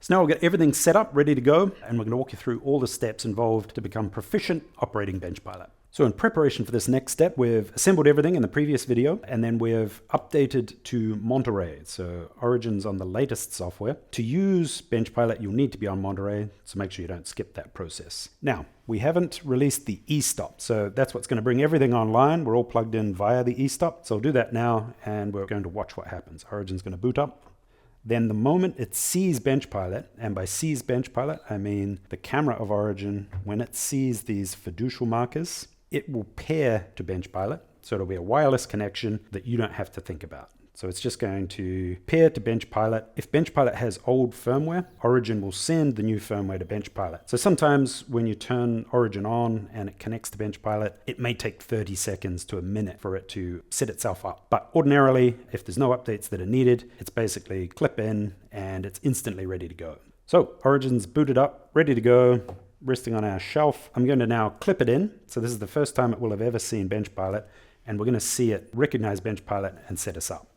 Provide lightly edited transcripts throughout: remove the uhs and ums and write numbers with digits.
So now we'll get everything set up, ready to go, and we're going to walk you through all the steps involved to become proficient operating BenchPilot. So in preparation for this next step, we've assembled everything in the previous video, and then we've updated to Monterey. So Origin's on the latest software. To use BenchPilot, you'll need to be on Monterey, so make sure you don't skip that process. Now, we haven't released the e-stop, so that's what's going to bring everything online. We're all plugged in via the e-stop, so I'll do that now, and we're going to watch what happens. Origin's going to boot up. Then the moment it sees BenchPilot, and by sees BenchPilot, I mean the camera of Origin, when it sees these fiducial markers, it will pair to BenchPilot. So it'll be a wireless connection that you don't have to think about. So it's just going to pair to BenchPilot. If BenchPilot has old firmware, Origin will send the new firmware to BenchPilot. So sometimes when you turn Origin on and it connects to BenchPilot, it may take 30 seconds to a minute for it to set itself up. But ordinarily, if there's no updates that are needed, it's basically clip in and it's instantly ready to go. So Origin's booted up, ready to go, resting on our shelf. I'm going to now clip it in. So this is the first time it will have ever seen BenchPilot, and we're going to see it recognize BenchPilot and set us up.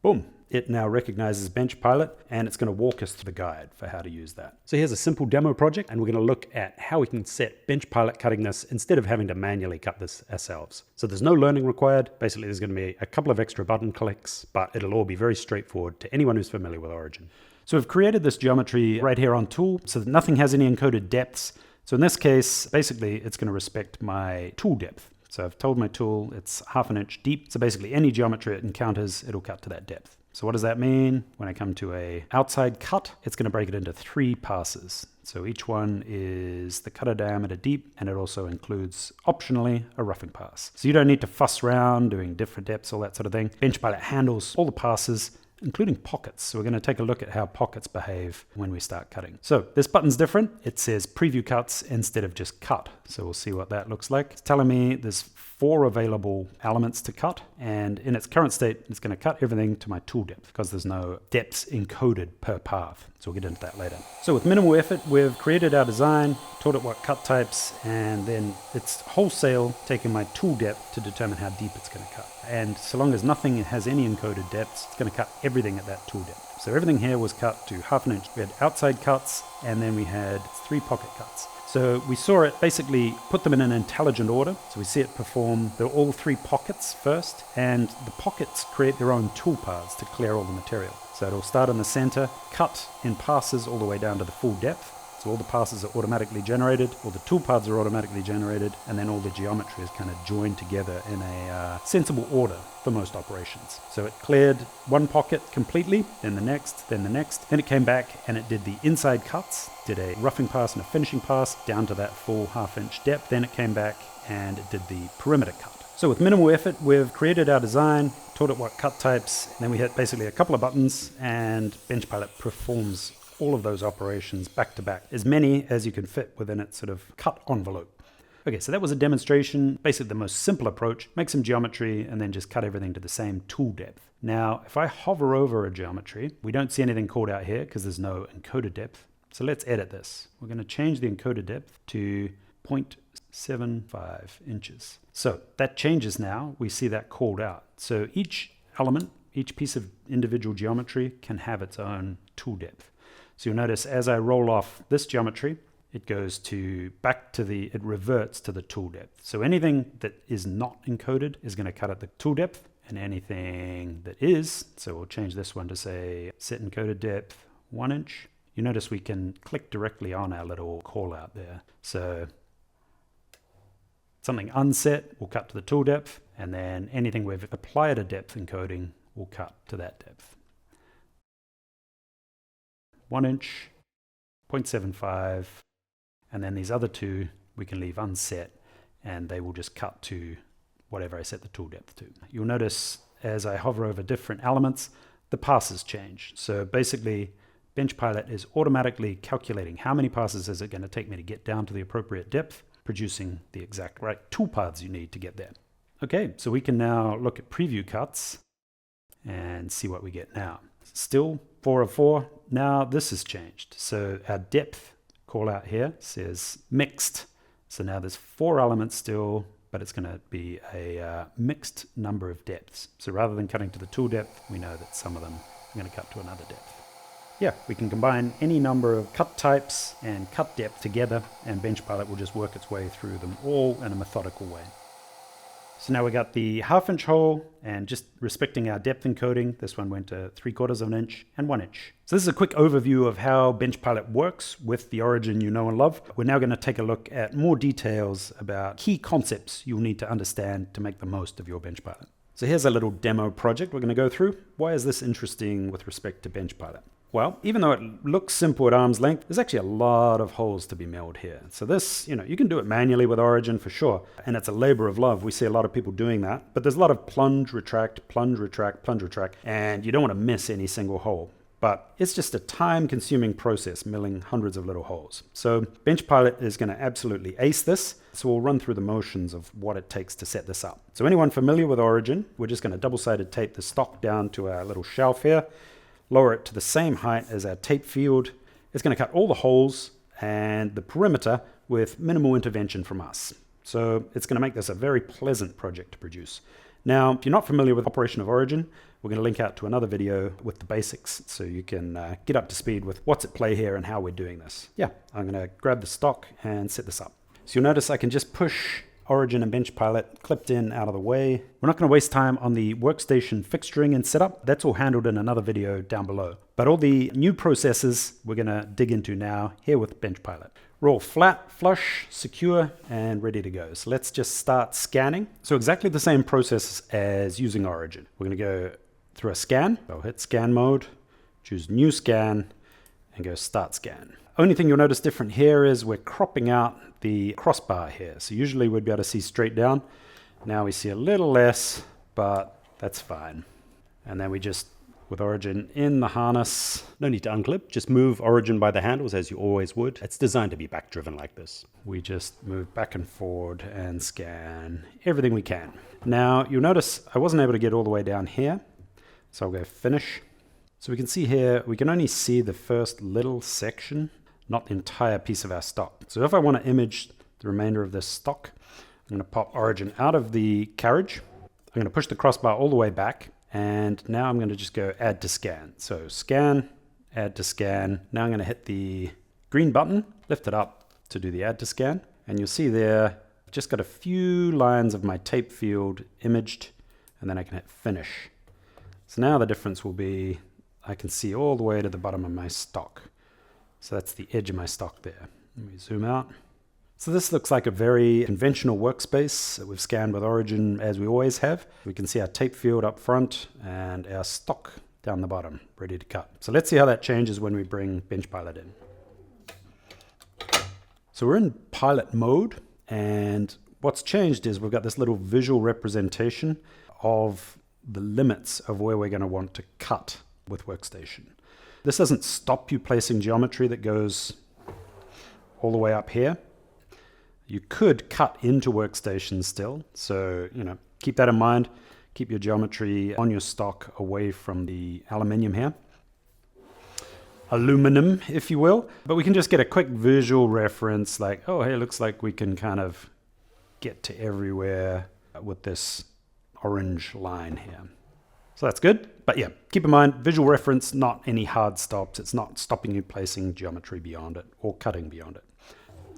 Boom, it now recognizes BenchPilot, and it's going to walk us through the guide for how to use that. So here's a simple demo project, and we're going to look at how we can set BenchPilot cutting this instead of having to manually cut this ourselves. So there's no learning required. Basically, there's going to be a couple of extra button clicks, but it'll all be very straightforward to anyone who's familiar with Origin. So we've created this geometry right here on Tool so that nothing has any encoded depths. So in this case, basically, it's going to respect my tool depth. So I've told my tool it's 1/2 inch deep. So basically any geometry it encounters, it'll cut to that depth. So what does that mean? When I come to a outside cut, it's going to break it into 3 passes. So each one is the cutter diameter deep, and it also includes, optionally, a roughing pass. So you don't need to fuss around doing different depths, all that sort of thing. BenchPilot handles all the passes, including pockets. So we're going to take a look at how pockets behave when we start cutting. So this button's different. It says preview cuts instead of just cut. So we'll see what that looks like. It's telling me there's 4 available elements to cut, and in its current state, it's going to cut everything to my tool depth because there's no depths encoded per path. So we'll get into that later. So with minimal effort, we've created our design, taught it what cut types, and then it's wholesale taking my tool depth to determine how deep it's going to cut. And so long as nothing has any encoded depths, it's going to cut everything at that tool depth. So everything here was cut to 1/2 inch. We had outside cuts, and then we had 3 pocket cuts. So we saw it basically put them in an intelligent order. So we see it perform all 3 pockets first, and the pockets create their own tool paths to clear all the material. So it'll start in the center, cut in passes all the way down to the full depth. So all the passes are automatically generated, all the tool paths are automatically generated, and then all the geometry is kind of joined together in a sensible order for most operations. So it cleared 1 pocket completely, then the next, then the next. Then it came back and it did the inside cuts, did a roughing pass and a finishing pass down to that full 1/2 inch depth. Then it came back and it did the perimeter cut. So with minimal effort, we've created our design, taught it what cut types, and then we hit basically a couple of buttons, and BenchPilot performs all of those operations back to back, as many as you can fit within its sort of cut envelope. Okay, so that was a demonstration, basically the most simple approach, make some geometry and then just cut everything to the same tool depth. Now, if I hover over a geometry, we don't see anything called out here because there's no encoded depth. So let's edit this. We're going to change the encoded depth to 0.75 inches. So that changes now. We see that called out. So each element, each piece of individual geometry can have its own tool depth. So you'll notice as I roll off this geometry, it goes it reverts to the tool depth. So anything that is not encoded is going to cut at the tool depth, and anything that is, so we'll change this one to say set encoded depth 1 inch. You notice we can click directly on our little call out there. So something unset will cut to the tool depth, and then anything we've applied a depth encoding will cut to that depth. 1 inch, 0.75, and then these other 2 we can leave unset, and they will just cut to whatever I set the tool depth to. You'll notice as I hover over different elements, the passes change. So basically, BenchPilot is automatically calculating how many passes is it going to take me to get down to the appropriate depth, producing the exact right tool paths you need to get there. Okay, so we can now look at preview cuts and see what we get now. Still 4 of 4. Now this has changed. So our depth call out here says mixed. So now there's 4 elements still, but it's going to be a mixed number of depths. So rather than cutting to the tool depth, we know that some of them I'm going to cut to another depth. Yeah, we can combine any number of cut types and cut depth together, and BenchPilot will just work its way through them all in a methodical way. So now we got the 1/2 inch hole, and just respecting our depth encoding, this one went to 3/4 of an inch and 1 inch. So this is a quick overview of how BenchPilot works with the origin you know and love. We're now going to take a look at more details about key concepts you'll need to understand to make the most of your BenchPilot. So here's a little demo project we're going to go through. Why is this interesting with respect to BenchPilot? Well, even though it looks simple at arm's length, there's actually a lot of holes to be milled here. So this, you can do it manually with Origin for sure, and it's a labor of love. We see a lot of people doing that, but there's a lot of plunge, retract, plunge, retract, plunge, retract, and you don't want to miss any single hole. But it's just a time-consuming process, milling hundreds of little holes. So BenchPilot is going to absolutely ace this, so we'll run through the motions of what it takes to set this up. So anyone familiar with Origin, we're just going to double-sided tape the stock down to our little shelf here, lower it to the same height as our tape field. It's going to cut all the holes and the perimeter with minimal intervention from us. So it's going to make this a very pleasant project to produce. Now, if you're not familiar with operation of Origin, we're going to link out to another video with the basics so you can get up to speed with what's at play here and how we're doing this. Yeah, I'm going to grab the stock and set this up. So you'll notice I can just push Origin and BenchPilot clipped in out of the way. We're not going to waste time on the workstation fixturing and setup. That's all handled in another video down below. But all the new processes we're going to dig into now here with BenchPilot. We're all flat, flush, secure, and ready to go. So let's just start scanning. So exactly the same process as using Origin. We're going to go through a scan. I'll hit scan mode, choose new scan, and go start scan. Only thing you'll notice different here is we're cropping out the crossbar here. So usually we'd be able to see straight down. Now we see a little less, but that's fine. And then we just, with Origin in the harness, no need to unclip, just move Origin by the handles as you always would. It's designed to be back driven like this. We just move back and forward and scan everything we can. Now you'll notice I wasn't able to get all the way down here. So I'll go finish. So we can see here, we can only see the first little section, not the entire piece of our stock. So if I want to image the remainder of this stock, I'm going to pop Origin out of the carriage. I'm going to push the crossbar all the way back. And now I'm going to just go add to scan. So scan, add to scan. Now I'm going to hit the green button, lift it up to do the add to scan. And you'll see there, I've just got a few lines of my tape field imaged, and then I can hit finish. So now the difference will be, I can see all the way to the bottom of my stock. So that's the edge of my stock there. Let me zoom out. So this looks like a very conventional workspace that we've scanned with Origin as we always have. We can see our tape field up front and our stock down the bottom, ready to cut. So let's see how that changes when we bring BenchPilot in. So we're in pilot mode, and what's changed is we've got this little visual representation of the limits of where we're going to want to cut with workstation. This doesn't stop you placing geometry that goes all the way up here. You could cut into workstation still, so keep that in mind. Keep your geometry on your stock away from the aluminium here. Aluminum, if you will. But we can just get a quick visual reference like, oh, hey, it looks like we can kind of get to everywhere with this orange line here. So that's good. But yeah, keep in mind, visual reference, not any hard stops. It's not stopping you placing geometry beyond it or cutting beyond it.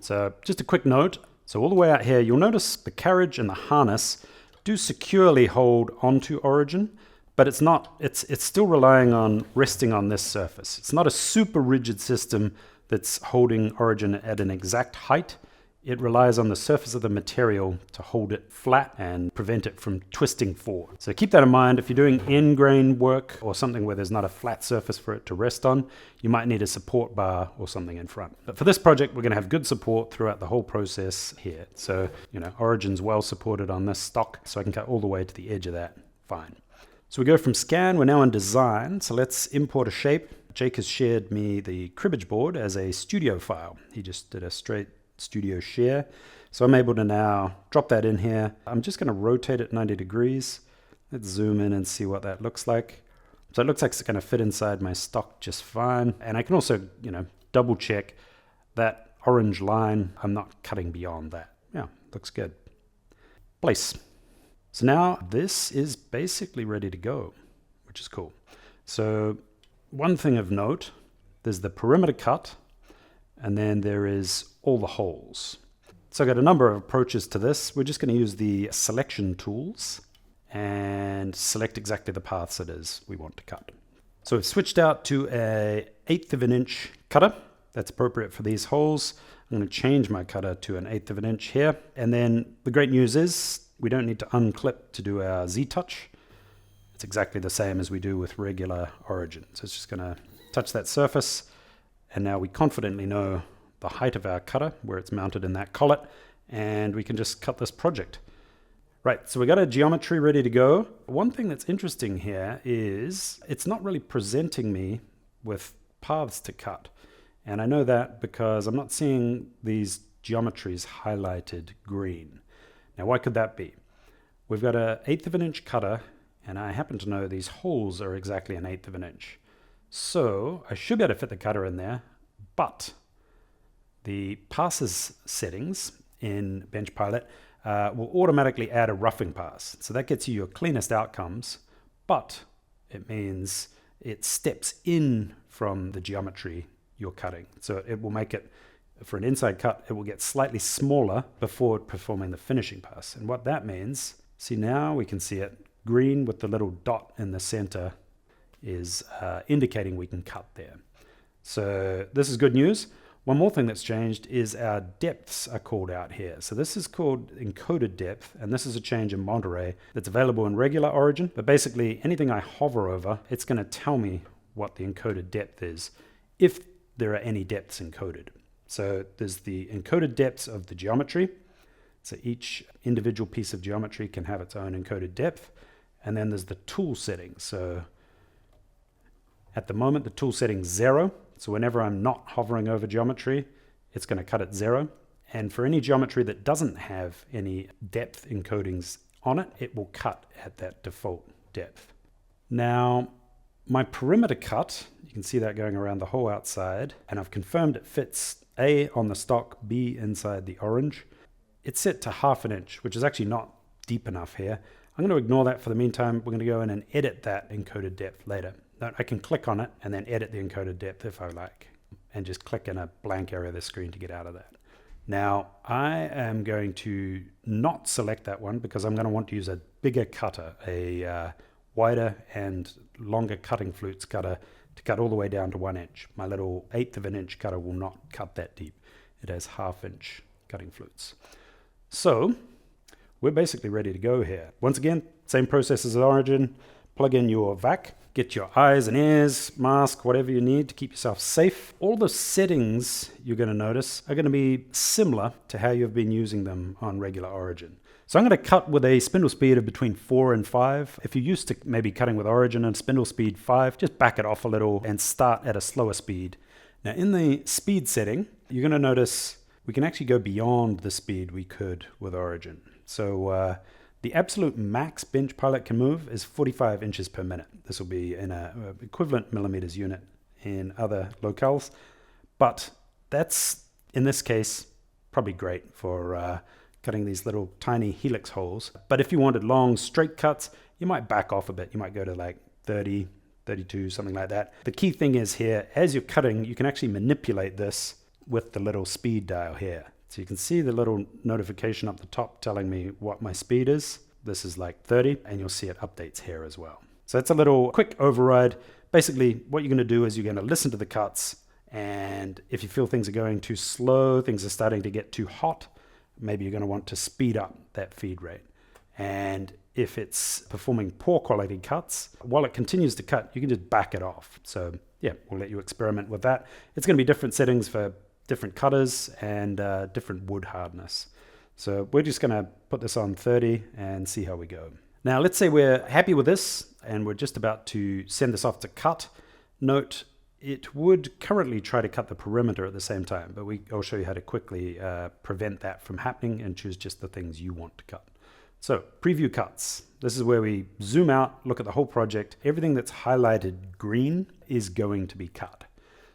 So just a quick note. So all the way out here, you'll notice the carriage and the harness do securely hold onto Origin, but it's still relying on resting on this surface. It's not a super rigid system that's holding Origin at an exact height. It relies on the surface of the material to hold it flat and prevent it from twisting forward. So keep that in mind. If you're doing end grain work or something where there's not a flat surface for it to rest on, you might need a support bar or something in front. But for this project, we're going to have good support throughout the whole process here. So, Origin's well supported on this stock, so I can cut all the way to the edge of that. Fine. So we go from scan, we're now in design. So let's import a shape. Jake has shared me the Cribbage board as a studio file. He just did a straight studio share. So I'm able to now drop that in here. I'm just going to rotate it 90 degrees. Let's zoom in and see what that looks like. So it looks like it's going to fit inside my stock just fine. And I can also, double check that orange line. I'm not cutting beyond that. Yeah, looks good. Place. So now this is basically ready to go, which is cool. So one thing of note, there's the perimeter cut, and then there is all the holes. So I've got a number of approaches to this. We're just going to use the selection tools and select exactly the paths it is we want to cut. So we've switched out to a 1/8 of an inch cutter. That's appropriate for these holes. I'm going to change my cutter to an 1/8 of an inch here. And then the great news is we don't need to unclip to do our Z-touch. It's exactly the same as we do with regular origin. So it's just going to touch that surface. And now we confidently know the height of our cutter, where it's mounted in that collet, and we can just cut this project. Right, so we got our geometry ready to go. One thing that's interesting here is it's not really presenting me with paths to cut. And I know that because I'm not seeing these geometries highlighted green. Now, why could that be? We've got a 1/8 of an inch cutter, and I happen to know these holes are exactly an 1/8 of an inch. So I should be able to fit the cutter in there, but the passes settings in BenchPilot will automatically add a roughing pass. So that gets you your cleanest outcomes, but it means it steps in from the geometry you're cutting. So it will make it, for an inside cut, it will get slightly smaller before performing the finishing pass. And what that means, see now we can see it, green with the little dot in the center is indicating we can cut there. So this is good news. One more thing that's changed is our depths are called out here. So this is called encoded depth, and this is a change in Monterey that's available in regular origin. But basically anything I hover over, it's going to tell me what the encoded depth is if there are any depths encoded. So there's the encoded depths of the geometry. So each individual piece of geometry can have its own encoded depth. And then there's the tool settings. So at the moment, the tool setting's 0. So whenever I'm not hovering over geometry, it's going to cut at 0. And for any geometry that doesn't have any depth encodings on it, it will cut at that default depth. Now, my perimeter cut, you can see that going around the whole outside, and I've confirmed it fits A on the stock, B inside the orange. It's set to 1/2 an inch, which is actually not deep enough here. I'm going to ignore that for the meantime. We're going to go in and edit that encoded depth later. I can click on it and then edit the encoded depth if I like, and just click in a blank area of the screen to get out of that. Now, I am going to not select that one because I'm going to want to use a bigger cutter, a wider and longer cutting flutes cutter to cut all the way down to 1 inch. My little 1/8 of an inch cutter will not cut that deep. It has 1/2 inch cutting flutes. So we're basically ready to go here. Once again, same process as origin. Plug in your vac, get your eyes and ears, mask, whatever you need to keep yourself safe. All the settings you're going to notice are going to be similar to how you've been using them on regular origin. So I'm going to cut with a spindle speed of between 4 and 5. If you're used to maybe cutting with origin and spindle speed 5, just back it off a little and start at a slower speed. Now in the speed setting, you're going to notice we can actually go beyond the speed we could with origin. So the absolute max BenchPilot can move is 45 inches per minute. This will be in an equivalent millimeters unit in other locales. But that's, in this case, probably great for cutting these little tiny helix holes. But if you wanted long, straight cuts, you might back off a bit. You might go to like 30, 32, something like that. The key thing is here, as you're cutting, you can actually manipulate this with the little speed dial here. So you can see the little notification up the top telling me what my speed is. This is like 30, and you'll see it updates here as well. So it's a little quick override. Basically, what you're going to do is you're going to listen to the cuts, and if you feel things are going too slow, things are starting to get too hot, maybe you're going to want to speed up that feed rate. And if it's performing poor quality cuts, while it continues to cut, you can just back it off. So yeah, we'll let you experiment with that. It's going to be different settings for different cutters and different wood hardness. So we're just going to put this on 30 and see how we go. Now let's say we're happy with this and we're just about to send this off to cut. Note, it would currently try to cut the perimeter at the same time, but I'll show you how to quickly prevent that from happening and choose just the things you want to cut. So preview cuts. This is where we zoom out, look at the whole project. Everything that's highlighted green is going to be cut.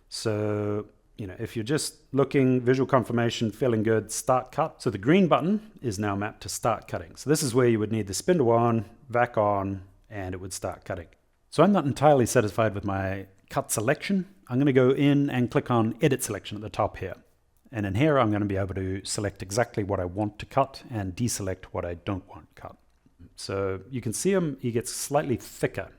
So if you're just looking, visual confirmation, feeling good, start cut. So the green button is now mapped to start cutting. So this is where you would need the spindle on, vac on, and it would start cutting. So I'm not entirely satisfied with my cut selection, I'm going to go in and click on edit selection at the top here. And in here, I'm going to be able to select exactly what I want to cut and deselect what I don't want cut. So you can see him, he gets slightly thicker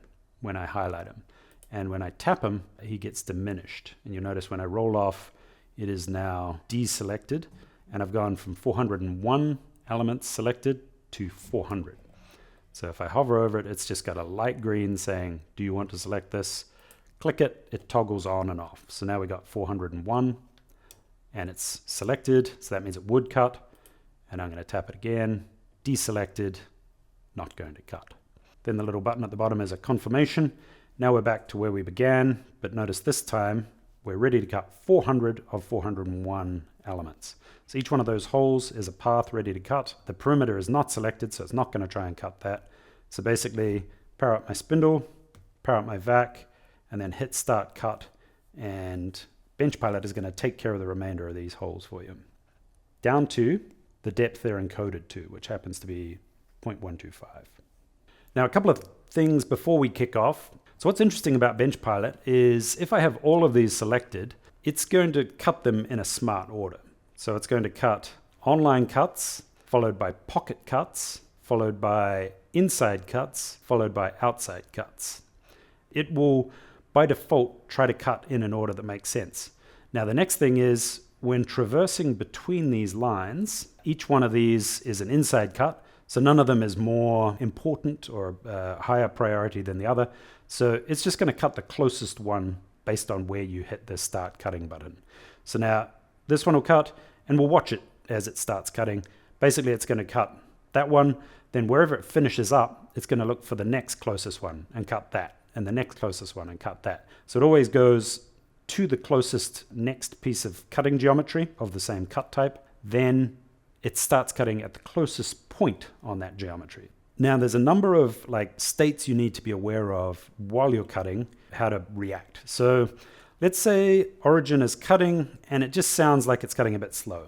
when I highlight him. And when I tap him, he gets diminished. And you'll notice when I roll off, it is now deselected. And I've gone from 401 elements selected to 400. So if I hover over it, it's just got a light green saying, do you want to select this? Click it, it toggles on and off. So now we got 401 and it's selected. So that means it would cut. And I'm going to tap it again, deselected, not going to cut. Then the little button at the bottom is a confirmation. Now we're back to where we began, but notice this time we're ready to cut 400 of 401 elements. So each one of those holes is a path ready to cut. The perimeter is not selected, so it's not going to try and cut that. So basically, power up my spindle, power up my vac, and then hit start cut, and BenchPilot is going to take care of the remainder of these holes for you. Down to the depth they're encoded to, which happens to be 0.125. Now a couple of things before we kick off. So what's interesting about BenchPilot is if I have all of these selected, it's going to cut them in a smart order. So it's going to cut online cuts, followed by pocket cuts, followed by inside cuts, followed by outside cuts. It will, by default, try to cut in an order that makes sense. Now the next thing is when traversing between these lines, each one of these is an inside cut, so none of them is more important or higher priority than the other. So it's just going to cut the closest one based on where you hit the start cutting button. So now this one will cut and we'll watch it as it starts cutting. Basically it's going to cut that one, then wherever it finishes up, it's going to look for the next closest one and cut that, and the next closest one and cut that. So it always goes to the closest next piece of cutting geometry of the same cut type, then it starts cutting at the closest point on that geometry. Now there's a number of states you need to be aware of while you're cutting, how to react. So let's say origin is cutting and it just sounds like it's cutting a bit slow.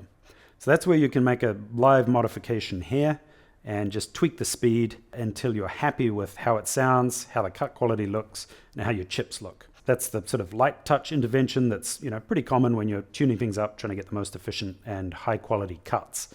So that's where you can make a live modification here and just tweak the speed until you're happy with how it sounds, how the cut quality looks, and how your chips look. That's the sort of light touch intervention that's pretty common when you're tuning things up, trying to get the most efficient and high quality cuts.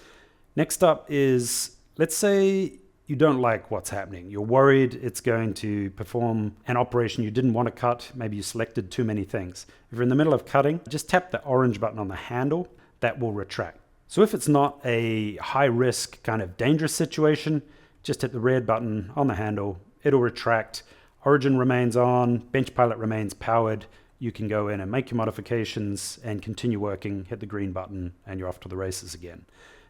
Next up is, let's say you don't like what's happening. You're worried it's going to perform an operation you didn't want to cut. Maybe you selected too many things. If you're in the middle of cutting, just tap the orange button on the handle. That will retract. So if it's not a high risk kind of dangerous situation, just hit the red button on the handle. It'll retract. Origin remains on. BenchPilot remains powered. You can go in and make your modifications and continue working. Hit the green button and you're off to the races again.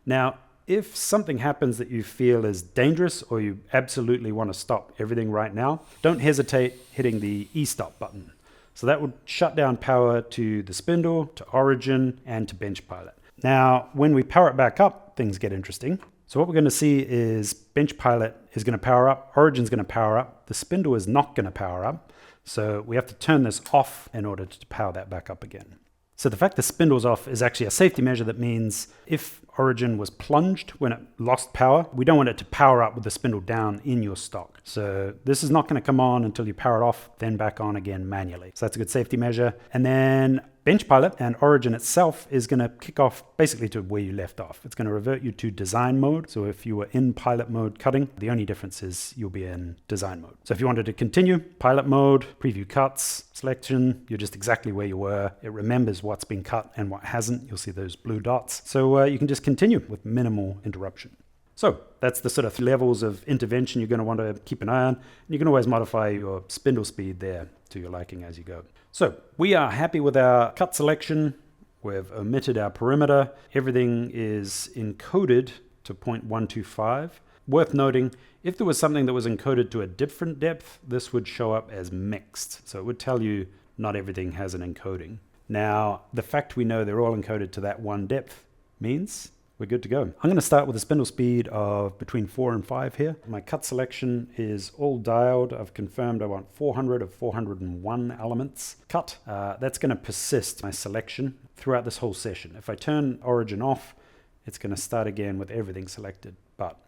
Now, if something happens that you feel is dangerous or you absolutely want to stop everything right now, don't hesitate hitting the E-stop button. So that would shut down power to the spindle, to origin, and to BenchPilot. Now, when we power it back up, things get interesting. So what we're going to see is BenchPilot is going to power up, origin's going to power up, the spindle is not going to power up. So we have to turn this off in order to power that back up again. So the fact the spindle's off is actually a safety measure that means if origin was plunged when it lost power, we don't want it to power up with the spindle down in your stock. So this is not going to come on until you power it off, then back on again manually. So that's a good safety measure. And then BenchPilot and origin itself is going to kick off basically to where you left off. It's going to revert you to design mode. So if you were in pilot mode cutting, the only difference is you'll be in design mode. So if you wanted to continue pilot mode, preview cuts, selection, you're just exactly where you were. It remembers what's been cut and what hasn't. You'll see those blue dots. So you can just continue with minimal interruption. So that's the sort of levels of intervention you're going to want to keep an eye on. And you can always modify your spindle speed there to your liking as you go. So we are happy with our cut selection. We've omitted our perimeter. Everything is encoded to 0.125. Worth noting, if there was something that was encoded to a different depth, this would show up as mixed. So it would tell you not everything has an encoding. Now, the fact we know they're all encoded to that one depth means we're good to go. I'm going to start with a spindle speed of between 4 and 5 here. My cut selection is all dialed. I've confirmed I want 400 of 401 elements cut. That's going to persist my selection throughout this whole session. If I turn origin off, it's going to start again with everything selected. But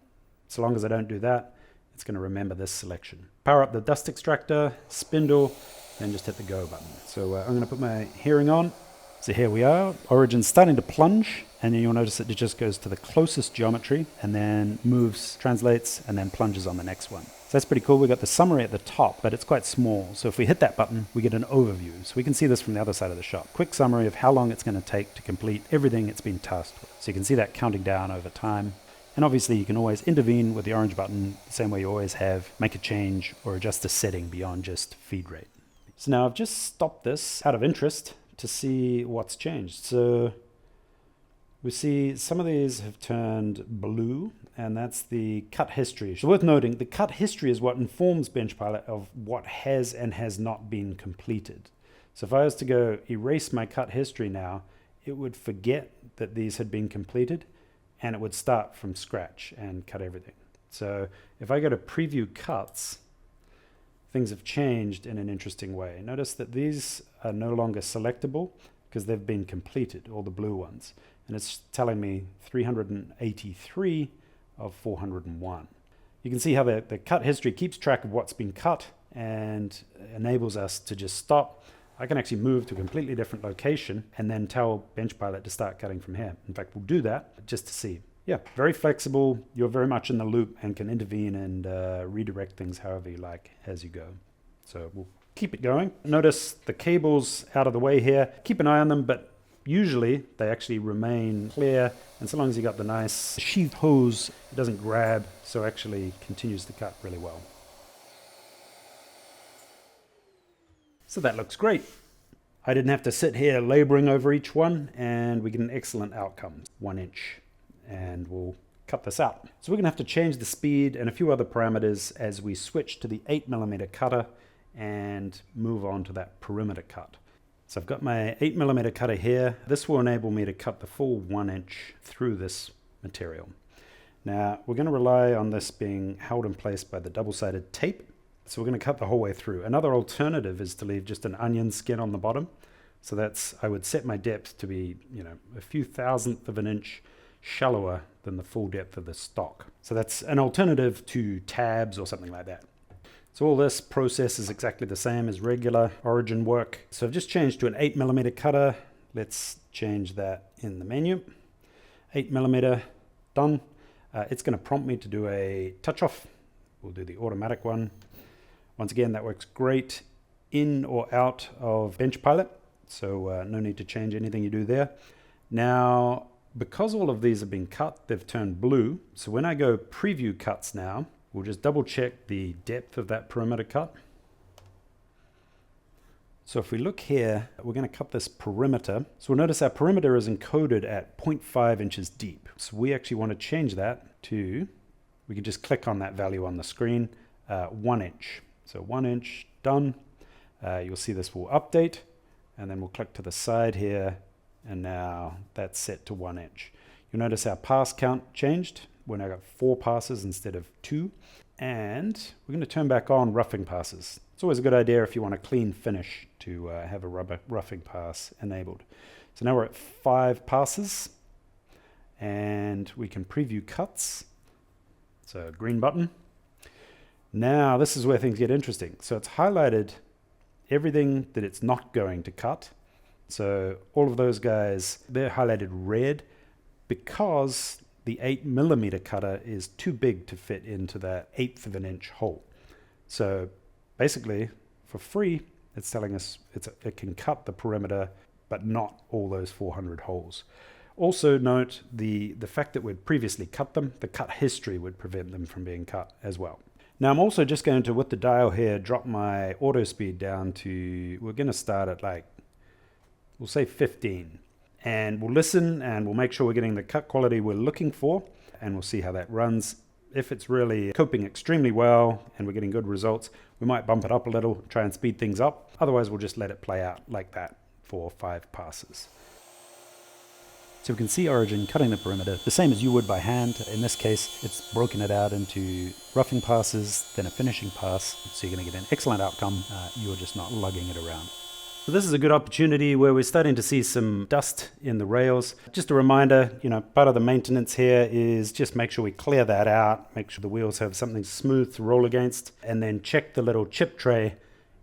so long as I don't do that, it's going to remember this selection. Power up the dust extractor, spindle, then just hit the go button. So I'm going to put my hearing on. So here we are, Origin's starting to plunge, and then you'll notice that it just goes to the closest geometry and then moves, translates, and then plunges on the next one. So that's pretty cool. We've got the summary at the top, but it's quite small. So if we hit that button, we get an overview. So we can see this from the other side of the shop. Quick summary of how long it's going to take to complete everything it's been tasked with. So you can see that counting down over time. And obviously you can always intervene with the orange button, the same way you always have, make a change or adjust a setting beyond just feed rate. So now I've just stopped this out of interest to see what's changed. So we see some of these have turned blue, and that's the cut history. So worth noting, the cut history is what informs BenchPilot of what has and has not been completed. So if I was to go erase my cut history now, it would forget that these had been completed, and it would start from scratch and cut everything. So if I go to preview cuts, things have changed in an interesting way. Notice that these are no longer selectable because they've been completed, all the blue ones. And it's telling me 383 of 401. You can see how the cut history keeps track of what's been cut and enables us to just stop. I can actually move to a completely different location and then tell BenchPilot to start cutting from here. In fact, we'll do that just to see. Yeah, very flexible. You're very much in the loop and can intervene and redirect things however you like as you go. So we'll keep it going. Notice the cables out of the way here. Keep an eye on them, but usually they actually remain clear. And so long as you got the nice sheath hose, it doesn't grab, so actually continues to cut really well. So that looks great. I didn't have to sit here laboring over each one, and we get an excellent outcome, 1 inch. And we'll cut this out. So we're going to have to change the speed and a few other parameters as we switch to the 8mm cutter and move on to that perimeter cut. So I've got my 8mm cutter here. This will enable me to cut the full 1 inch through this material. Now we're going to rely on this being held in place by the double-sided tape. So we're going to cut the whole way through. Another alternative is to leave just an onion skin on the bottom. So that's, I would set my depth to be, a few thousandth of an inch shallower than the full depth of the stock. So that's an alternative to tabs or something like that. So all this process is exactly the same as regular Origin work. So I've just changed to an 8mm cutter. Let's change that in the menu. 8mm, done. It's going to prompt me to do a touch off. We'll do the automatic one. Once again, that works great in or out of BenchPilot. So no need to change anything you do there. Now, because all of these have been cut, they've turned blue. So when I go preview cuts now, we'll just double check the depth of that perimeter cut. So if we look here, we're going to cut this perimeter. So we'll notice our perimeter is encoded at 0.5 inches deep. So we actually want to change that to, we can just click on that value on the screen, 1 inch. So 1 inch, done. You'll see this will update, and then we'll click to the side here. And now that's set to 1 inch. You'll notice our pass count changed. We're now got 4 passes instead of 2. And we're going to turn back on roughing passes. It's always a good idea if you want a clean finish to have a roughing pass enabled. So now we're at 5 passes. And we can preview cuts. So green button. Now this is where things get interesting. So it's highlighted everything that it's not going to cut. So all of those guys, they're highlighted red because the 8mm cutter is too big to fit into that 1/8 of an inch hole. So basically, for free, it's telling us it can cut the perimeter, but not all those 400 holes. Also note the fact that we'd previously cut them, the cut history would prevent them from being cut as well. Now I'm also just going to, with the dial here, drop my auto speed down to, we're going to start at we'll say 15, and we'll listen and we'll make sure we're getting the cut quality we're looking for, and we'll see how that runs. If it's really coping extremely well and we're getting good results, we might bump it up a little, try and speed things up. Otherwise, we'll just let it play out like that for 5 passes. So we can see Origin cutting the perimeter the same as you would by hand. In this case, it's broken it out into roughing passes, then a finishing pass. So you're going to get an excellent outcome. You're just not lugging it around. So this is a good opportunity where we're starting to see some dust in the rails. Just a reminder, part of the maintenance here is just make sure we clear that out, make sure the wheels have something smooth to roll against, and then check the little chip tray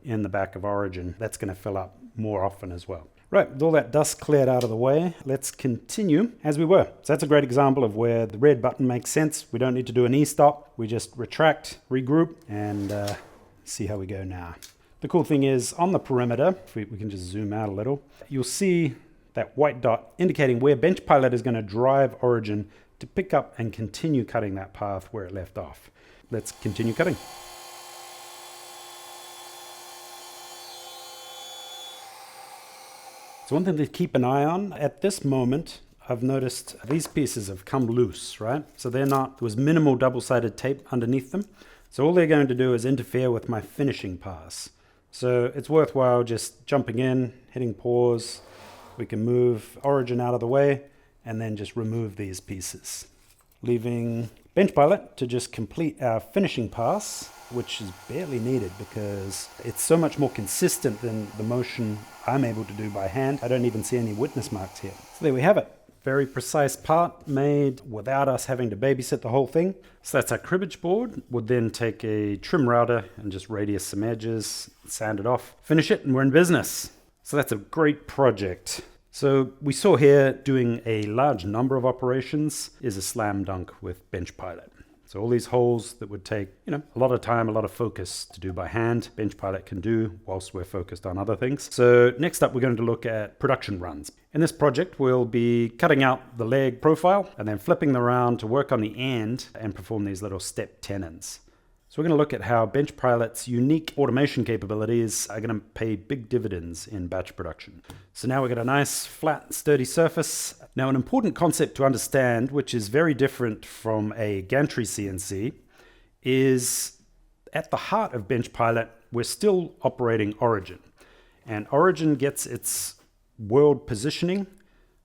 in the back of origin. That's going to fill up more often as well. Right, with all that dust cleared out of the way, let's continue as we were. So that's a great example of where the red button makes sense. We don't need to do an e-stop. We just retract, regroup, and see how we go now. The cool thing is on the perimeter, if we can just zoom out a little, you'll see that white dot indicating where BenchPilot is going to drive origin to pick up and continue cutting that path where it left off. Let's continue cutting. So one thing to keep an eye on at this moment, I've noticed these pieces have come loose, right? So there was minimal double-sided tape underneath them. So all they're going to do is interfere with my finishing pass. So it's worthwhile just jumping in, hitting pause. We can move origin out of the way and then just remove these pieces, leaving BenchPilot to just complete our finishing pass, which is barely needed because it's so much more consistent than the motion I'm able to do by hand. I don't even see any witness marks here. So there we have it. Very precise part made without us having to babysit the whole thing. So that's our cribbage board. We'll then take a trim router and just radius some edges, sand it off, finish it, and we're in business. So that's a great project. So we saw here doing a large number of operations is a slam dunk with BenchPilot. So all these holes that would take, a lot of time, a lot of focus to do by hand, BenchPilot can do whilst we're focused on other things. So next up, we're going to look at production runs. In this project, we'll be cutting out the leg profile and then flipping them around to work on the end and perform these little step tenons. So we're going to look at how BenchPilot's unique automation capabilities are going to pay big dividends in batch production. So now we've got a nice, flat, sturdy surface. Now, an important concept to understand, which is very different from a gantry CNC, is at the heart of BenchPilot, we're still operating origin. And origin gets its world positioning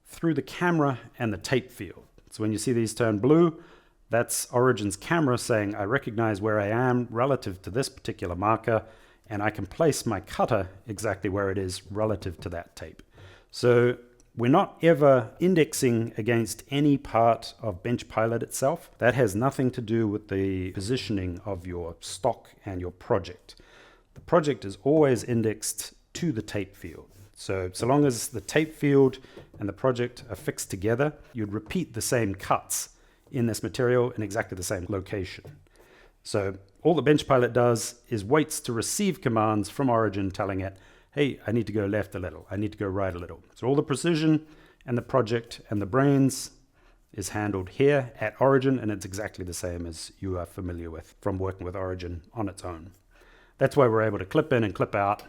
through the camera and the tape field. So when you see these turn blue, that's Origin's camera saying, I recognize where I am relative to this particular marker, and I can place my cutter exactly where it is relative to that tape. So we're not ever indexing against any part of BenchPilot itself. That has nothing to do with the positioning of your stock and your project. The project is always indexed to the tape field. So long as the tape field and the project are fixed together, you'd repeat the same cuts in this material in exactly the same location. So all the BenchPilot does is waits to receive commands from Origin telling it, hey, I need to go left a little, I need to go right a little. So all the precision and the project and the brains is handled here at Origin, and it's exactly the same as you are familiar with from working with Origin on its own. That's why we're able to clip in and clip out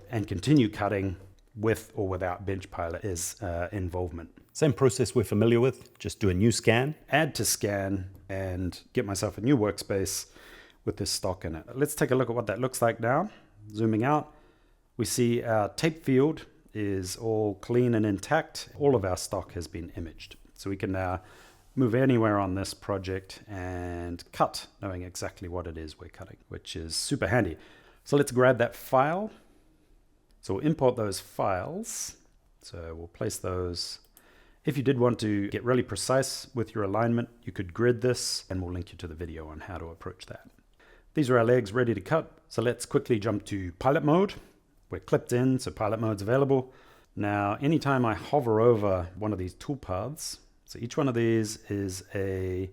and continue cutting with or without BenchPilot's involvement. Same process we're familiar with, just do a new scan. Add to scan and get myself a new workspace with this stock in it. Let's take a look at what that looks like now. Zooming out, we see our tape field is all clean and intact. All of our stock has been imaged. So we can now move anywhere on this project and cut, knowing exactly what it is we're cutting, which is super handy. So let's grab that file. So we'll import those files. So we'll place those. If you did want to get really precise with your alignment, you could grid this, and we'll link you to the video on how to approach that. These are our legs ready to cut. So let's quickly jump to pilot mode. We're clipped in, so pilot mode's available. Now, anytime I hover over one of these tool paths, so each one of these is an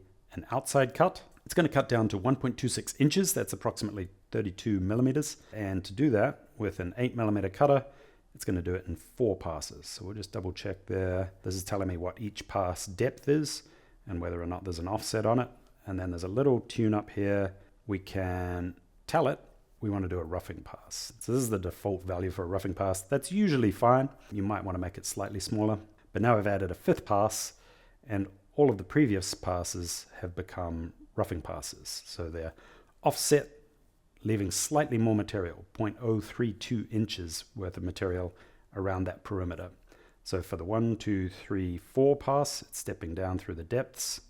outside cut. It's going to cut down to 1.26 inches. That's approximately 32 millimeters. And to do that with an 8 millimeter cutter, it's going to do it in 4 passes. So we'll just double check there. This is telling me what each pass depth is and whether or not there's an offset on it. And then there's a little tune up here. We can tell it we want to do a roughing pass. So this is the default value for a roughing pass. That's usually fine. You might want to make it slightly smaller. But now I've added a 5th pass, and all of the previous passes have become roughing passes. So they're offset, leaving slightly more material, 0.032 inches worth of material around that perimeter. So for the 1, 2, 3, 4 pass, it's stepping down through the depths.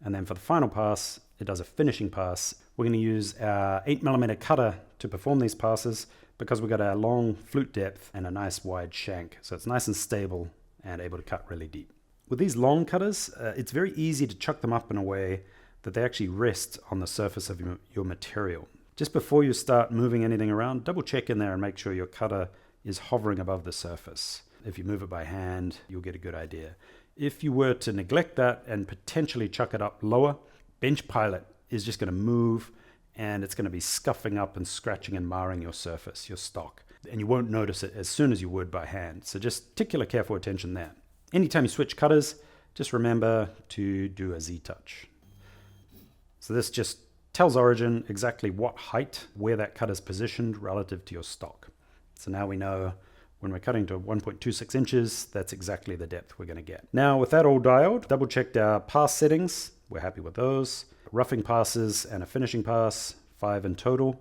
And then for the final pass, it does a finishing pass. We're going to use our 8 millimeter cutter to perform these passes because we've got a long flute depth and a nice wide shank. So it's nice and stable and able to cut really deep. With these long cutters, it's very easy to chuck them up in a way that they actually rest on the surface of your material. Just before you start moving anything around, double check in there and make sure your cutter is hovering above the surface. If you move it by hand, you'll get a good idea. If you were to neglect that and potentially chuck it up lower, BenchPilot is just going to move and it's going to be scuffing up and scratching and marring your surface, your stock. And you won't notice it as soon as you would by hand. So just particular careful attention there. Anytime you switch cutters, just remember to do a Z-touch. So this just tells Origin exactly what height, where that cutter's positioned relative to your stock. So now we know when we're cutting to 1.26 inches, that's exactly the depth we're going to get. Now with that all dialed, double checked our pass settings. We're happy with those. Roughing passes and a finishing pass, 5 in total.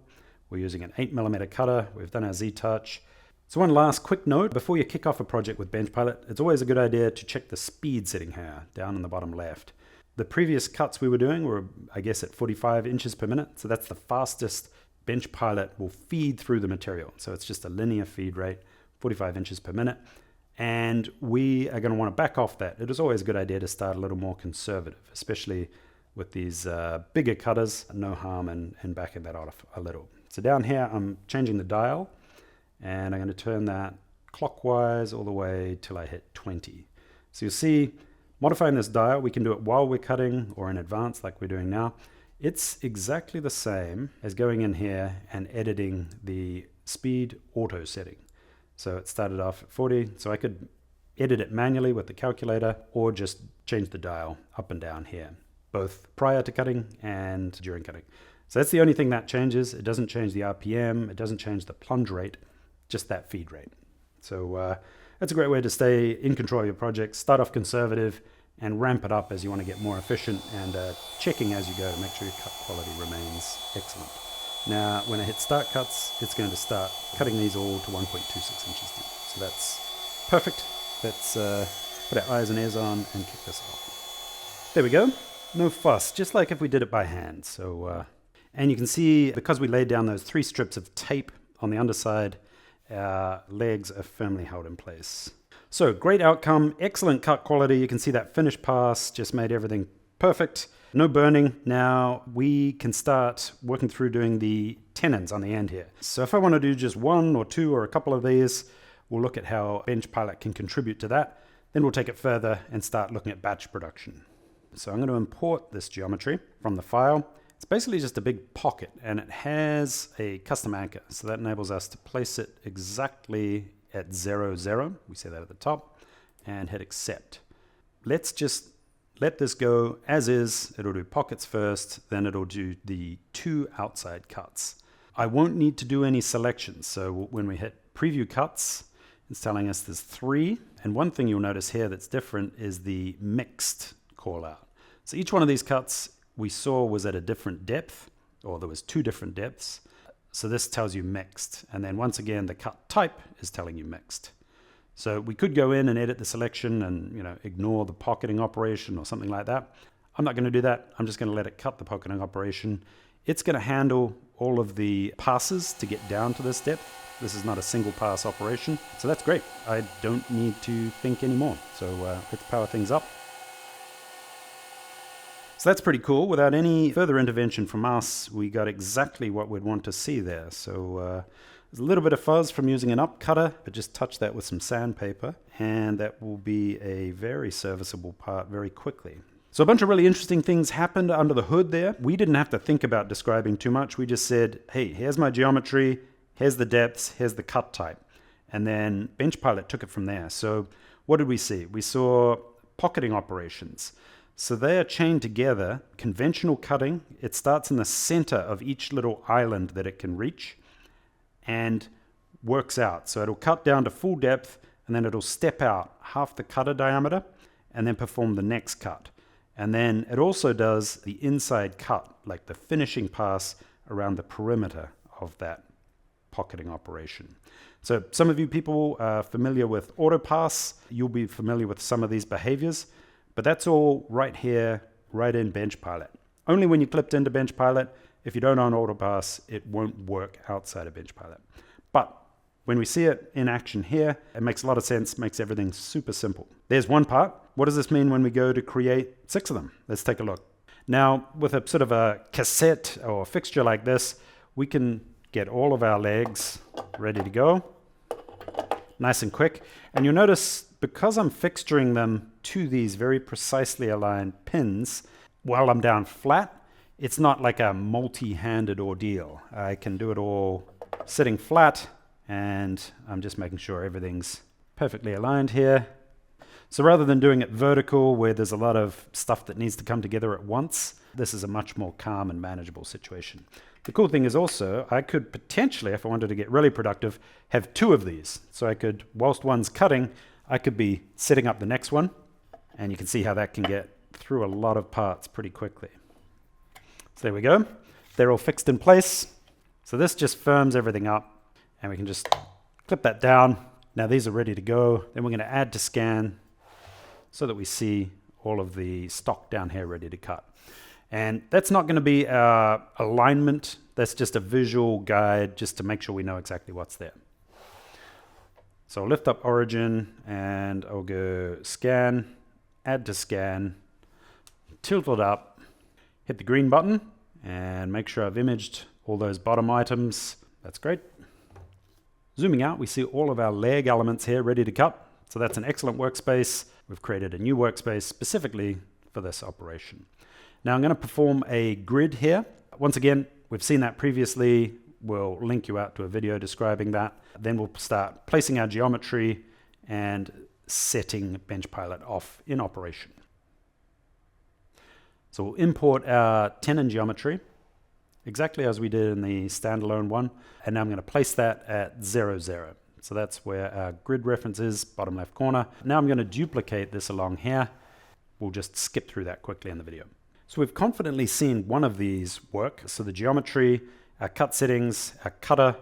We're using an 8mm cutter. We've done our Z-touch. So one last quick note, before you kick off a project with BenchPilot, it's always a good idea to check the speed setting here, down in the bottom left. The previous cuts we were doing were, I guess, at 45 inches per minute. So that's the fastest BenchPilot will feed through the material. So it's just a linear feed rate, 45 inches per minute. And we are going to want to back off that. It is always a good idea to start a little more conservative, especially with these bigger cutters. No harm in backing that off a little. So down here, I'm changing the dial. And I'm going to turn that clockwise all the way till I hit 20. So you'll see, modifying this dial, we can do it while we're cutting or in advance like we're doing now. It's exactly the same as going in here and editing the speed auto setting. So it started off at 40, so I could edit it manually with the calculator or just change the dial up and down here, both prior to cutting and during cutting. So that's the only thing that changes. It doesn't change the RPM, it doesn't change the plunge rate, just that feed rate. So that's a great way to stay in control of your project. Start off conservative and ramp it up as you want to get more efficient, and checking as you go to make sure your cut quality remains excellent. Now, when I hit start cuts, it's going to start cutting these all to 1.26 inches deep. So that's perfect. Let's put our eyes and ears on and kick this off. There we go. No fuss, just like if we did it by hand. So, and you can see, because we laid down those 3 strips of tape on the underside, our legs are firmly held in place. So great outcome, excellent cut quality. You can see that finished pass just made everything perfect. No burning. Now we can start working through doing the tenons on the end here. So if I want to do just 1 or 2 or a couple of these, we'll look at how BenchPilot can contribute to that. Then we'll take it further and start looking at batch production. So I'm going to import this geometry from the file. It's basically just a big pocket, and it has a custom anchor. So that enables us to place it exactly at 0, 0. We say that at the top, and hit accept. Let's just let this go as is. It'll do pockets first, then it'll do the 2 outside cuts. I won't need to do any selections. So when we hit preview cuts, it's telling us there's 3. And one thing you'll notice here that's different is the mixed call out. So each one of these cuts we saw was at a different depth, or there was 2 different depths. So this tells you mixed. And then once again, the cut type is telling you mixed. So we could go in and edit the selection and ignore the pocketing operation or something like that. I'm not going to do that. I'm just going to let it cut the pocketing operation. It's going to handle all of the passes to get down to this depth. This is not a single pass operation. So that's great. I don't need to think anymore. So let's power things up. So that's pretty cool. Without any further intervention from us, we got exactly what we'd want to see there. So there's a little bit of fuzz from using an up cutter, but just touch that with some sandpaper, and that will be a very serviceable part very quickly. So a bunch of really interesting things happened under the hood there. We didn't have to think about describing too much. We just said, hey, here's my geometry, here's the depths, here's the cut type. And then BenchPilot took it from there. So what did we see? We saw pocketing operations. So they are chained together, conventional cutting. It starts in the center of each little island that it can reach and works out. So it'll cut down to full depth, and then it'll step out half the cutter diameter and then perform the next cut. And then it also does the inside cut, like the finishing pass around the perimeter of that pocketing operation. So some of you people are familiar with auto pass. You'll be familiar with some of these behaviors. But that's all right here, right in BenchPilot. Only when you clipped into BenchPilot. If you don't own AutoPass, it won't work outside of BenchPilot. But when we see it in action here, it makes a lot of sense, makes everything super simple. There's one part. What does this mean when we go to create 6 of them? Let's take a look. Now, with a sort of a cassette or a fixture like this, we can get all of our legs ready to go, nice and quick. And you'll notice, because I'm fixturing them to these very precisely aligned pins while I'm down flat, it's not like a multi-handed ordeal. I can do it all sitting flat, and I'm just making sure everything's perfectly aligned here. So rather than doing it vertical, where there's a lot of stuff that needs to come together at once, this is a much more calm and manageable situation. The cool thing is also, I could potentially, if I wanted to get really productive, have two of these. So I could, whilst one's cutting, I could be setting up the next one, and you can see how that can get through a lot of parts pretty quickly. So there we go. They're all fixed in place. So this just firms everything up, and we can just clip that down. Now these are ready to go. Then we're going to add to scan so that we see all of the stock down here ready to cut. And that's not going to be alignment. That's just a visual guide just to make sure we know exactly what's there. So I'll lift up origin, and I'll go scan, add to scan, tilt it up, hit the green button, and make sure I've imaged all those bottom items. That's great. Zooming out, we see all of our leg elements here ready to cut. So that's an excellent workspace. We've created a new workspace specifically for this operation. Now I'm going to perform a grid here. Once again, we've seen that previously. We'll link you out to a video describing that. Then we'll start placing our geometry and setting BenchPilot off in operation. So we'll import our tenon geometry exactly as we did in the standalone one. And now I'm going to place that at 0, 0. So that's where our grid reference is, bottom left corner. Now I'm going to duplicate this along here. We'll just skip through that quickly in the video. So we've confidently seen one of these work. So the geometry, our cut settings, our cutter,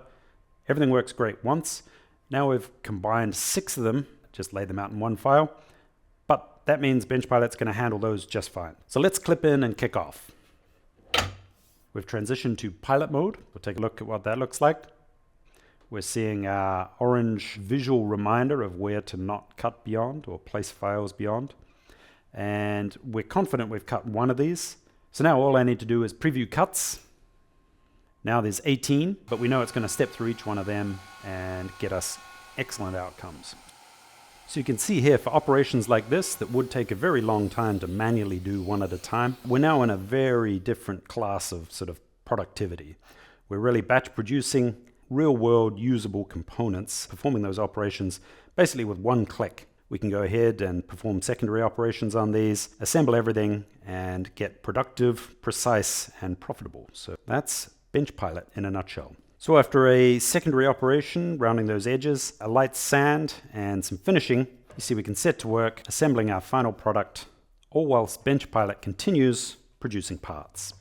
everything works great once. Now we've combined 6 of them, just lay them out in one file. But that means BenchPilot's going to handle those just fine. So let's clip in and kick off. We've transitioned to pilot mode. We'll take a look at what that looks like. We're seeing our orange visual reminder of where to not cut beyond or place files beyond. And we're confident we've cut one of these. So now all I need to do is preview cuts. Now there's 18, but we know it's going to step through each one of them and get us excellent outcomes. So you can see here, for operations like this that would take a very long time to manually do one at a time, we're now in a very different class of sort of productivity. We're really batch producing real world usable components, performing those operations basically with one click. We can go ahead and perform secondary operations on these, assemble everything, and get productive, precise, and profitable. So that's BenchPilot in a nutshell. So after a secondary operation, rounding those edges, a light sand, and some finishing, you see we can set to work assembling our final product, all whilst BenchPilot continues producing parts.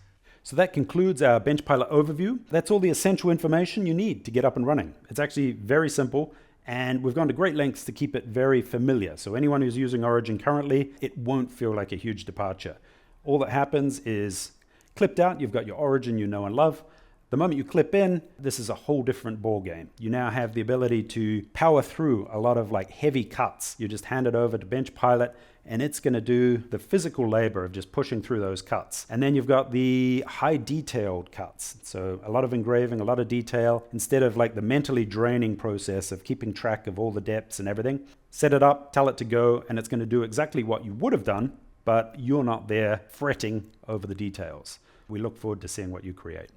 So that concludes our BenchPilot overview. That's all the essential information you need to get up and running. It's actually very simple, and we've gone to great lengths to keep it very familiar. So anyone who's using Origin currently, it won't feel like a huge departure. All that happens is clipped out, you've got your Origin you know and love. The moment you clip in, this is a whole different ball game. You now have the ability to power through a lot of like heavy cuts. You just hand it over to BenchPilot, and it's going to do the physical labor of just pushing through those cuts. And then you've got the high detailed cuts. So a lot of engraving, a lot of detail, instead of like the mentally draining process of keeping track of all the depths and everything. Set it up, tell it to go, and it's going to do exactly what you would have done, but you're not there fretting over the details. We look forward to seeing what you create.